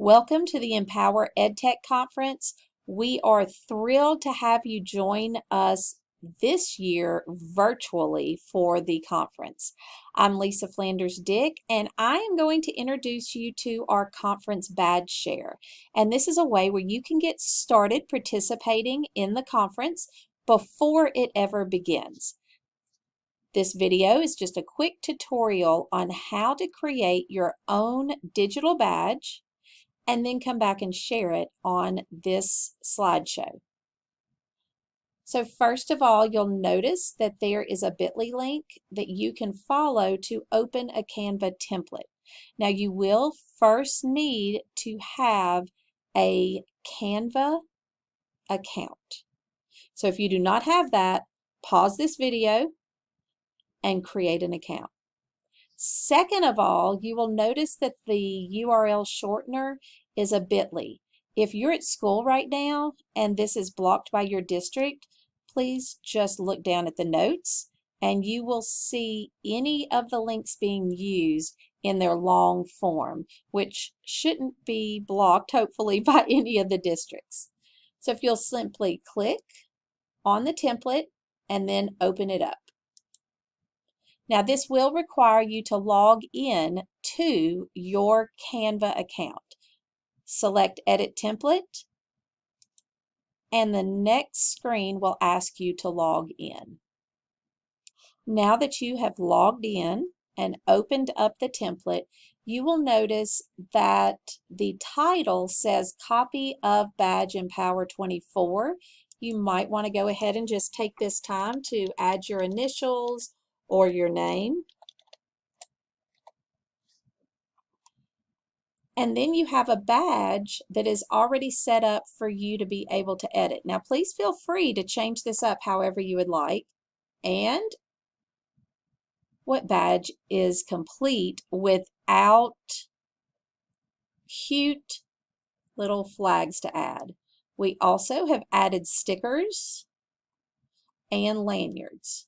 Welcome to the Empower EdTech Conference. We are thrilled to have you join us this year virtually for the conference. I'm Lisa Flanders Dick, and I am going to introduce you to our conference badge share. And this is a way where you can get started participating in the conference before it ever begins. This video is just a quick tutorial on how to create your own digital badge and then come back and share it on this slideshow. So first of all, you'll notice that there is a bit.ly link that you can follow to open a Canva template. Now you will first need to have a Canva account. So if you do not have that, pause this video and create an account. Second of all, you will notice that the URL shortener is a bit.ly. If you're at school right now and this is blocked by your district, please just look down at the notes and you will see any of the links being used in their long form, which shouldn't be blocked, hopefully, by any of the districts. So if you'll simply click on the template and then open it up. Now this will require you to log in to your Canva account. Select Edit Template, and the next screen will ask you to log in. Now that you have logged in and opened up the template, you will notice that the title says Copy of Badge Empower 24. You might want to go ahead and just take this time to add your initials or your name. And then you have a badge that is already set up for you to be able to edit. Now please feel free to change this up however you would like. And what badge is complete without cute little flags to add? We also have added stickers and lanyards.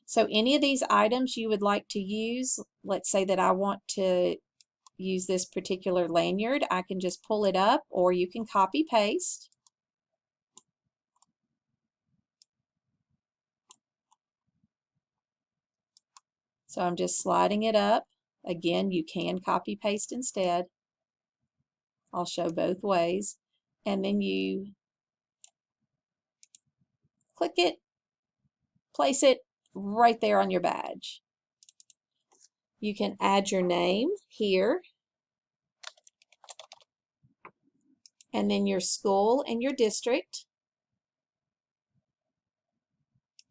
So any of these items you would like to use, let's say that I want to use this particular lanyard, I can just pull it up, or you can copy paste. So I'm just sliding it up. Again, you can copy paste instead. I'll show both ways. And then you click it, place it right there on your badge. You can add your name here, and then your school and your district.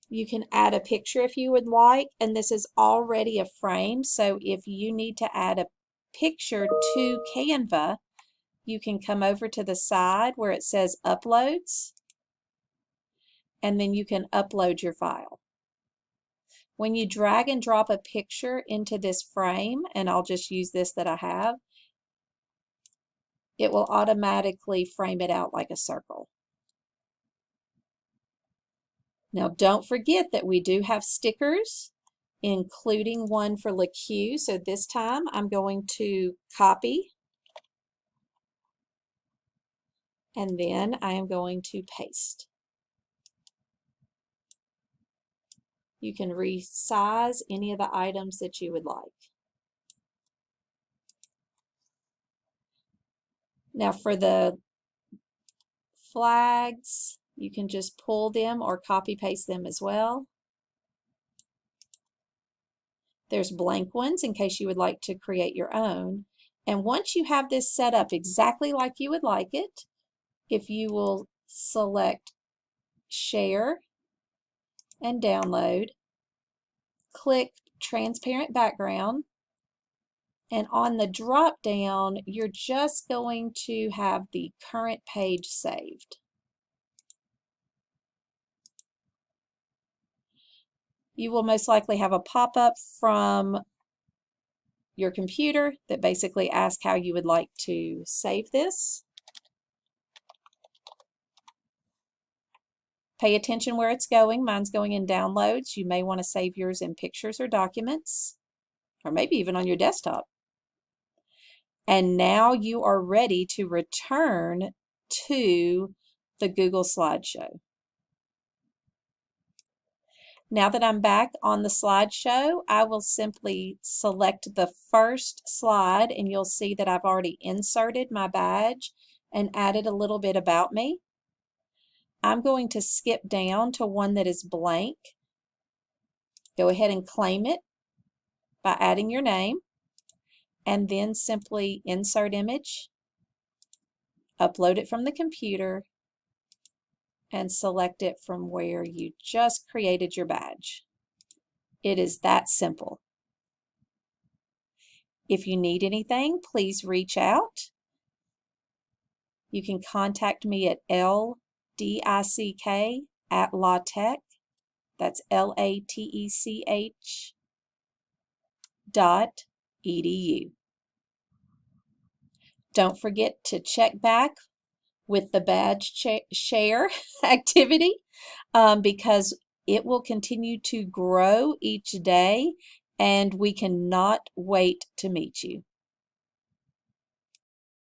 You can add a picture if you would like, and this is already a frame, so if you need to add a picture to Canva, you can come over to the side where it says Uploads, and then you can upload your file. When you drag and drop a picture into this frame, and I'll just use this that I have, it will automatically frame it out like a circle. Now don't forget that we do have stickers, including one for LaQ. So this time I'm going to copy, and then I am going to paste. You can resize any of the items that you would like. Now for the flags, you can just pull them or copy paste them as well. There's blank ones in case you would like to create your own. And once you have this set up exactly like you would like it, if you will select Share and Download, click Transparent Background, and on the drop down, you're just going to have the current page saved. You will most likely have a pop-up from your computer that basically asks how you would like to save this. Pay attention where it's going. Mine's going in Downloads. You may want to save yours in Pictures or Documents, or maybe even on your desktop. And now you are ready to return to the Google slideshow. Now that I'm back on the slideshow, I will simply select the first slide and you'll see that I've already inserted my badge and added a little bit about me. I'm going to skip down to one that is blank. Go ahead and claim it by adding your name and then simply insert image, upload it from the computer, and select it from where you just created your badge. It is that simple. If you need anything, please reach out. You can contact me at ldick@latech, that's LATECH.edu. Don't forget to check back with the badge share activity because it will continue to grow each day and we cannot wait to meet you.